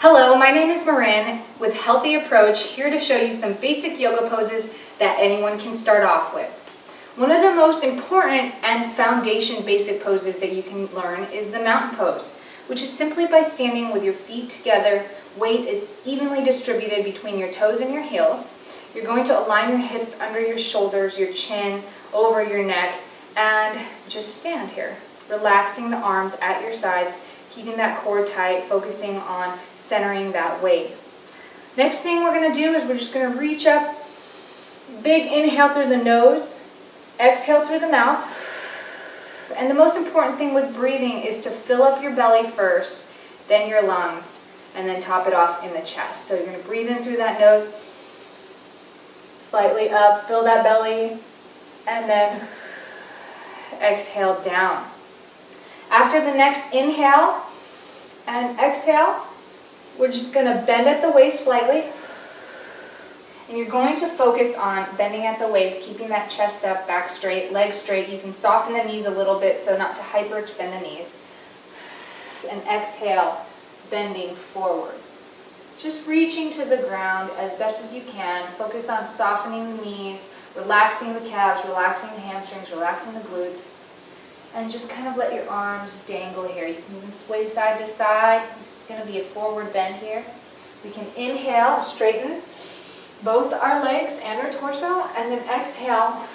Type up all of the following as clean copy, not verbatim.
Hello, my name is Marin with Healthy Approach, here to show you some basic yoga poses that anyone can start off with. One of the most important and foundation basic poses that you can learn is the mountain pose, which is simply by standing with your feet together, weight is evenly distributed between your toes and your heels. You're going to align your hips under your shoulders, your chin, over your neck, and just stand here, relaxing the arms at your sides, keeping that core tight, focusing on centering that weight. Next thing we're going to do is we're just going to reach up, big inhale through the nose, exhale through the mouth. And the most important thing with breathing is to fill up your belly first, then your lungs, and then top it off in the chest. So you're going to breathe in through that nose, slightly up, fill that belly, and then exhale down. After the next inhale and exhale, we're just going to bend at the waist slightly. And you're going to focus on bending at the waist, keeping that chest up, back straight, legs straight. You can soften the knees a little bit so not to hyperextend the knees. And exhale, bending forward. Just reaching to the ground as best as you can. Focus on softening the knees, relaxing the calves, relaxing the hamstrings, relaxing the glutes. And just kind of let your arms dangle here. You can even sway side to side. This is going to be a forward bend here. We can inhale, straighten both our legs and our torso, and then exhale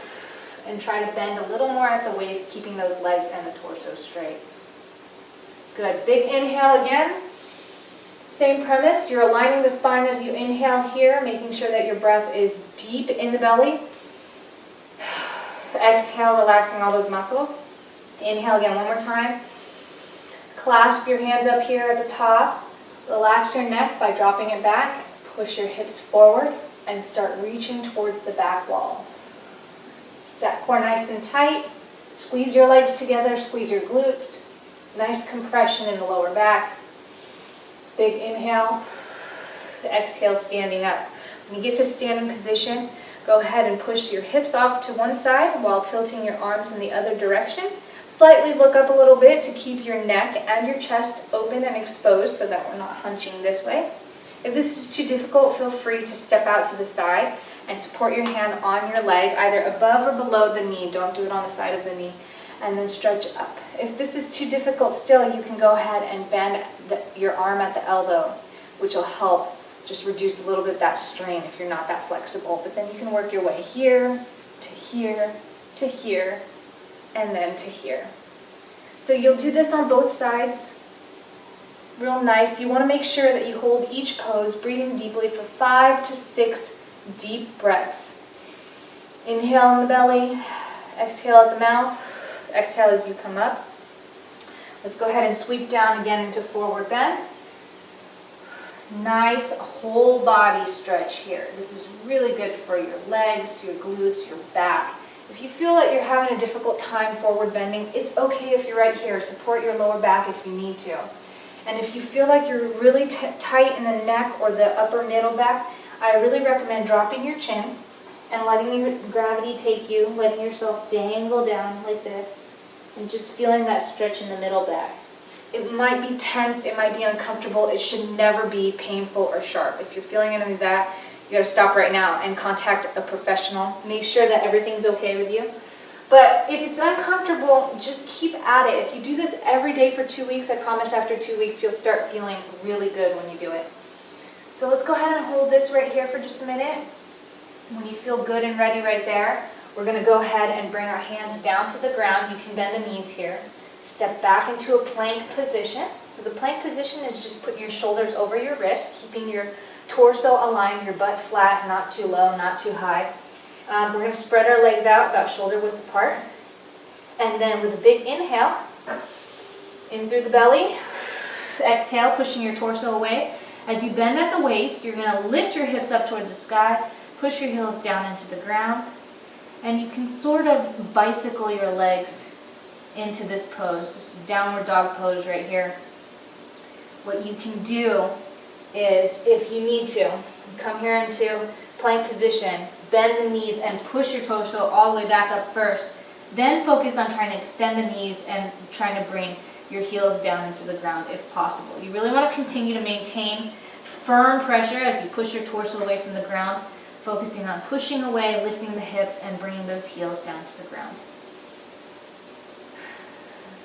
and try to bend a little more at the waist, keeping those legs and the torso straight. Good. Big inhale again. Same premise. You're aligning the spine as you inhale here, making sure that your breath is deep in the belly. Exhale, relaxing all those muscles. Inhale again one more time. Clasp your hands up here at the top. Relax your neck by dropping it back. Push your hips forward and start reaching towards the back wall. That core nice and tight. Squeeze your legs together, squeeze your glutes. Nice compression in the lower back. Big inhale. Exhale, standing up. When you get to standing position, go ahead and push your hips off to one side while tilting your arms in the other direction. Slightly look up a little bit to keep your neck and your chest open and exposed so that we're not hunching this way. If this is too difficult, feel free to step out to the side and support your hand on your leg, either above or below the knee. Don't do it on the side of the knee. And then stretch up. If this is too difficult still, you can go ahead and bend your arm at the elbow, which will help just reduce a little bit that strain if you're not that flexible. But then you can work your way here, to here, to here, and then to here. So you'll do this on both sides. Real nice. You want to make sure that you hold each pose, breathing deeply for 5 to 6 deep breaths. Inhale in the belly, exhale at the mouth, exhale as you come up. Let's go ahead and sweep down again into forward bend. Nice whole body stretch here. This is really good for your legs, your glutes, your back. If you feel that you're having a difficult time forward bending, it's okay if you're right here. Support your lower back if you need to. And if you feel like you're really tight in the neck or the upper middle back, I really recommend dropping your chin and letting your gravity take you, letting yourself dangle down like this, and just feeling that stretch in the middle back. It might be tense, it might be uncomfortable, it should never be painful or sharp. If you're feeling any of that, you gotta stop right now and contact a professional. Make sure that everything's okay with you. But if it's uncomfortable, just keep at it. If you do this every day for 2 weeks, I promise after 2 weeks you'll start feeling really good when you do it. So let's go ahead and hold this right here for just a minute. When you feel good and ready right there, we're going to go ahead and bring our hands down to the ground. You can bend the knees here. Step back into a plank position. So the plank position is just putting your shoulders over your wrists, keeping your torso aligned, your butt flat, not too low, not too high. We're going to spread our legs out about shoulder width apart. And then with a big inhale, in through the belly, exhale, pushing your torso away. As you bend at the waist, you're going to lift your hips up toward the sky, push your heels down into the ground, and you can sort of bicycle your legs into this pose, this downward dog pose right here. What you can do is, if you need to, come here into plank position, bend the knees and push your torso all the way back up first. Then focus on trying to extend the knees and trying to bring your heels down into the ground if possible. You really want to continue to maintain firm pressure as you push your torso away from the ground, focusing on pushing away, lifting the hips, and bringing those heels down to the ground.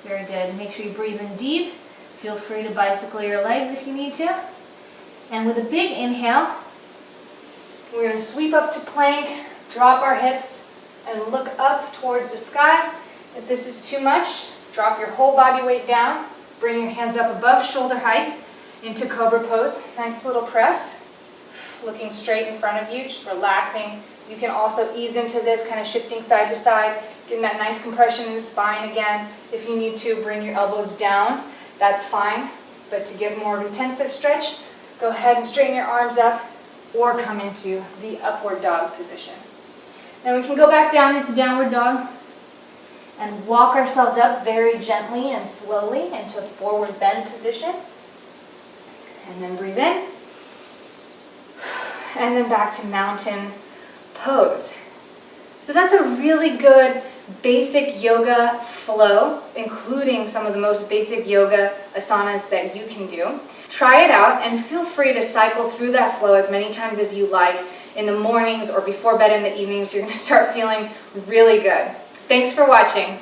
Very good. Make sure you breathe in deep. Feel free to bicycle your legs if you need to. And with a big inhale, we're going to sweep up to plank, drop our hips, and look up towards the sky. If this is too much, drop your whole body weight down. Bring your hands up above shoulder height into Cobra Pose. Nice little press. Looking straight in front of you, just relaxing. You can also ease into this, kind of shifting side to side, getting that nice compression in the spine again. If you need to, bring your elbows down. That's fine. But to give more intensive stretch, go ahead and straighten your arms up or come into the upward dog position. Then we can go back down into downward dog and walk ourselves up very gently and slowly into forward bend position. And then breathe in. And then back to mountain pose. So that's a really good basic yoga flow, including some of the most basic yoga asanas that you can do. Try it out and feel free to cycle through that flow as many times as you like in the mornings or before bed in the evenings. You're going to start feeling really good. Thanks for watching.